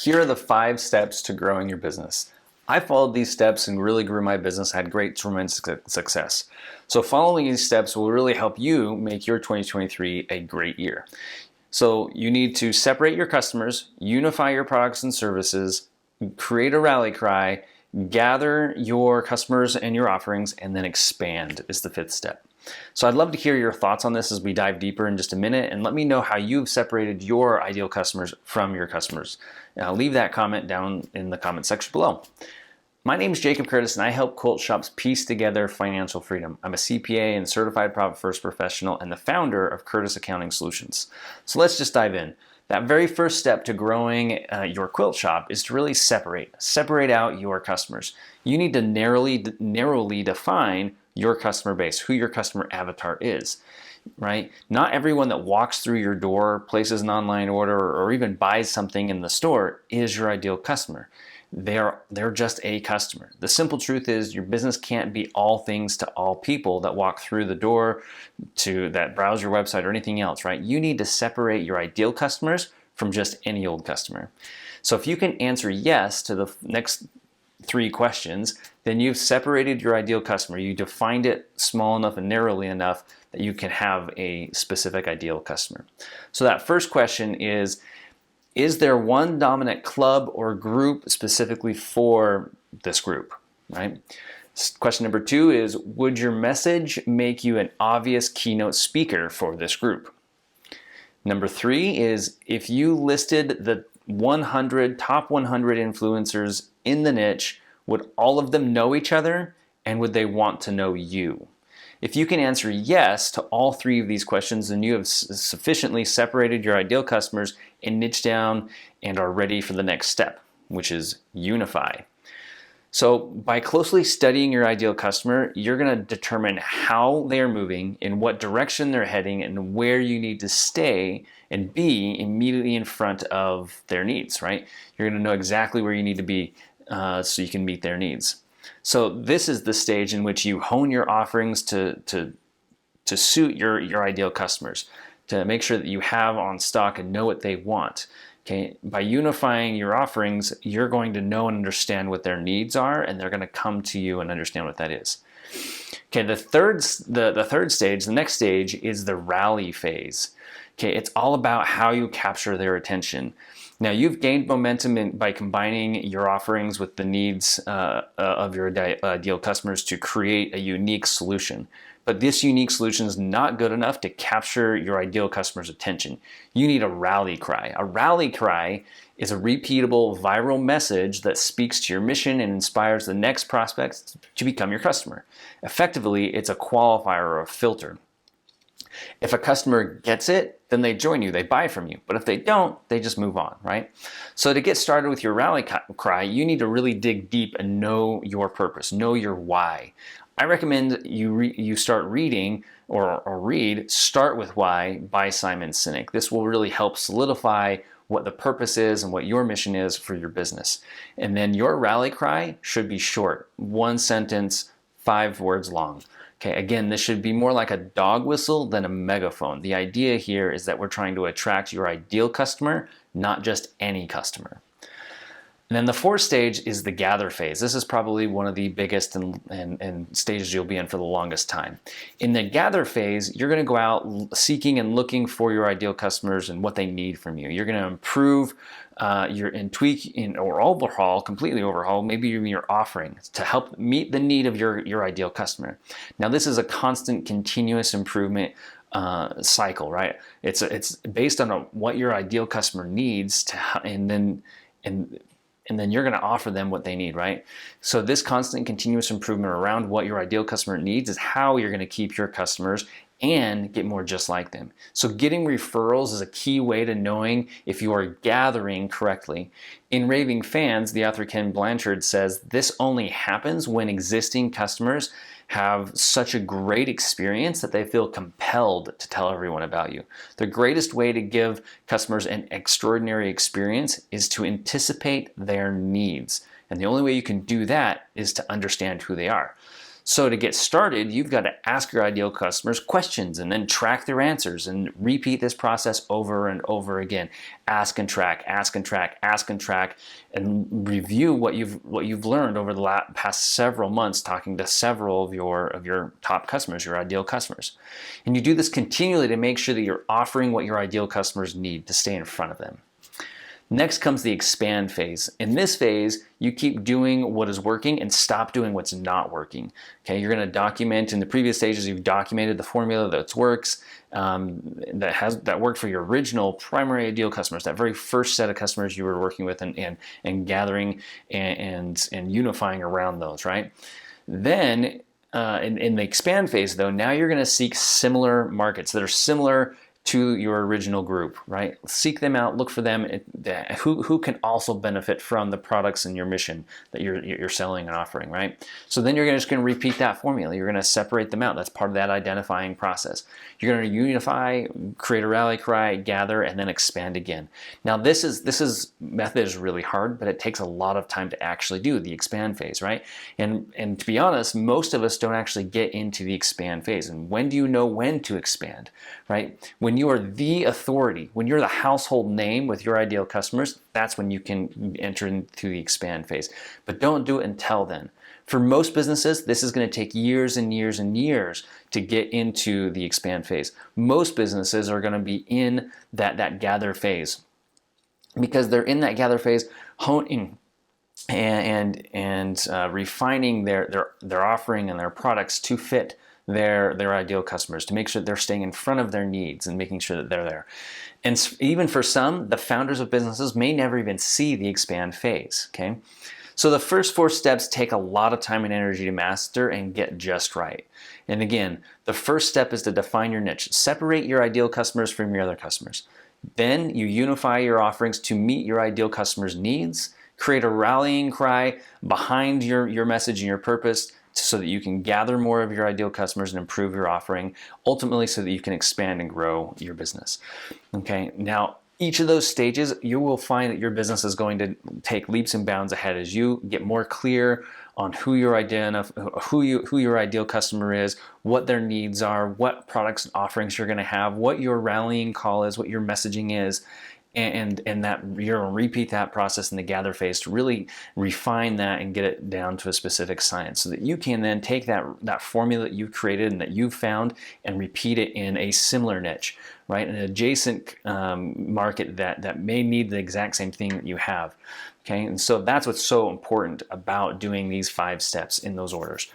Here are the 5 steps to growing your business. I followed these steps and really grew my business, had great, tremendous success. So following these steps will really help you make your 2023 a great year. So you need to separate your customers, unify your products and services, create a rally cry, gather your customers and your offerings, and then expand is the 5th step. So I'd love to hear your thoughts on this as we dive deeper in just a minute, and let me know how you've separated your ideal customers from your customers. Leave that comment down in the comment section below. My name is Jacob Curtis, and I help quilt shops piece together financial freedom. I'm a CPA and certified Profit First professional and the founder of Curtis Accounting Solutions. So let's just dive in. That very first step to growing your quilt shop is to really separate out your customers. You need to narrowly define your customer base, who your customer avatar is, right? Not everyone that walks through your door, places an online order, or even buys something in the store is your ideal customer. They're just a customer. The simple truth is your business can't be all things to all people that walk through the door, to that browse your website or anything else, right? You need to separate your ideal customers from just any old customer. So if you can answer yes to the next 3 questions, then you've separated your ideal customer. You defined it small enough and narrowly enough that you can have a specific ideal customer. So that first question is there one dominant club or group specifically for this group, right? Question number 2 is, would your message make you an obvious keynote speaker for this group? Number 3 is, if you listed the top 100 influencers in the niche, would all of them know each other, and would they want to know you? If you can answer yes to all 3 of these questions, then you have sufficiently separated your ideal customers and niche down and are ready for the next step, which is unify. So by closely studying your ideal customer, you're going to determine how they are moving, in what direction they're heading, and where you need to stay and be immediately in front of their needs, right? You're going to know exactly where you need to be so you can meet their needs. So this is the stage in which you hone your offerings to suit your ideal customers, to make sure that you have on stock and know what they want. Okay, by unifying your offerings, you're going to know and understand what their needs are, and they're going to come to you and understand what that is. Okay, the third stage, the next stage, is the rally phase. Okay, it's all about how you capture their attention. Now, you've gained momentum by combining your offerings with the needs of your ideal customers to create a unique solution. But this unique solution is not good enough to capture your ideal customer's attention. You need a rally cry. A rally cry is a repeatable viral message that speaks to your mission and inspires the next prospect to become your customer. Effectively, it's a qualifier or a filter. If a customer gets it, then they join you, they buy from you. But if they don't, they just move on, right? So to get started with your rally cry, you need to really dig deep and know your purpose, know your why. I recommend you start reading or read Start With Why by Simon Sinek. This will really help solidify what the purpose is and what your mission is for your business. And then your rally cry should be short, 1 sentence, 5 words long. Okay, again, this should be more like a dog whistle than a megaphone. The idea here is that we're trying to attract your ideal customer, not just any customer. And then the 4th stage is the gather phase. This is probably one of the biggest and stages you'll be in for the longest time. In the gather phase, you're going to go out seeking and looking for your ideal customers and what they need from you. You're going to improve completely overhaul, maybe even your offering to help meet the need of your ideal customer. Now, this is a constant, continuous improvement cycle, right? It's based on what your ideal customer needs, and then you're going to offer them what they need, right? So this constant continuous improvement around what your ideal customer needs is how you're going to keep your customers and get more just like them. So getting referrals is a key way to knowing if you are gathering correctly. In Raving Fans, the author Ken Blanchard says this only happens when existing customers have such a great experience that they feel compelled to tell everyone about you. The greatest way to give customers an extraordinary experience is to anticipate their needs. And the only way you can do that is to understand who they are. So to get started, you've got to ask your ideal customers questions and then track their answers and repeat this process over and over again. Ask and track, ask and track, ask and track, and review what you've learned over the past several months talking to several of your top customers, your ideal customers. And you do this continually to make sure that you're offering what your ideal customers need to stay in front of them. Next comes the expand phase. In this phase, you keep doing what is working and stop doing what's not working. Okay, you're going to document. In the previous stages, you've documented the formula that works, that worked for your original primary ideal customers, that very first set of customers you were working with and gathering and unifying around those, right? Then in the expand phase, though, now you're going to seek similar markets that are similar to your original group, right? Seek them out, look for them who can also benefit from the products and your mission that you're selling and offering, right? So then you're just going to repeat that formula. You're going to separate them out. That's part of that identifying process. You're going to unify, create a rally cry, gather, and then expand again. Now this method is really hard, but it takes a lot of time to actually do the expand phase, right? And to be honest, most of us don't actually get into the expand phase. And when do you know when to expand, right? When you are the authority, when you're the household name with your ideal customers, that's when you can enter into the expand phase. But don't do it until then. For most businesses, this is going to take years and years and years to get into the expand phase. Most businesses are going to be in that gather phase because they're in that gather phase, honing and refining their offering and their products to fit their ideal customers, to make sure they're staying in front of their needs and making sure that they're there. And even for some, the founders of businesses may never even see the expand phase, okay? So the first 4 steps take a lot of time and energy to master and get just right. And again, the first step is to define your niche. Separate your ideal customers from your other customers. Then you unify your offerings to meet your ideal customers' needs, create a rallying cry behind your message and your purpose, so that you can gather more of your ideal customers and improve your offering, ultimately so that you can expand and grow your business. Okay, now each of those stages, you will find that your business is going to take leaps and bounds ahead as you get more clear on who your ideal customer is, what their needs are, what products and offerings you're going to have, what your rallying call is, what your messaging is. And that you're going to repeat that process in the gather phase to really refine that and get it down to a specific science so that you can then take that formula that you've created and that you've found and repeat it in a similar niche, right? An adjacent market that may need the exact same thing that you have. Okay, and so that's what's so important about doing these 5 steps in those orders.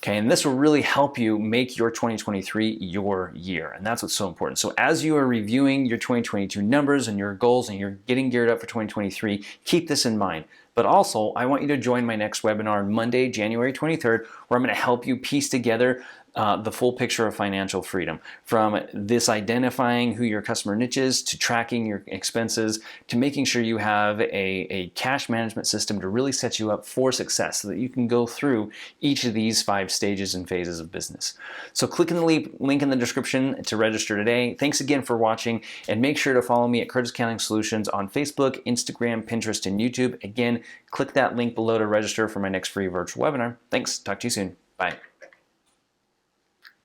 Okay, and this will really help you make your 2023 your year, and that's what's so important. So as you are reviewing your 2022 numbers and your goals and you're getting geared up for 2023, keep this in mind. But also, I want you to join my next webinar on Monday, January 23rd, where I'm going to help you piece together the full picture of financial freedom, from this identifying who your customer niche is, to tracking your expenses, to making sure you have a cash management system to really set you up for success so that you can go through each of these 5 stages and phases of business. So click in the link in the description to register today. Thanks again for watching, and make sure to follow me at Curtis Accounting Solutions on Facebook, Instagram, Pinterest, and YouTube. Again, click that link below to register for my next free virtual webinar. Thanks. Talk to you soon. Bye.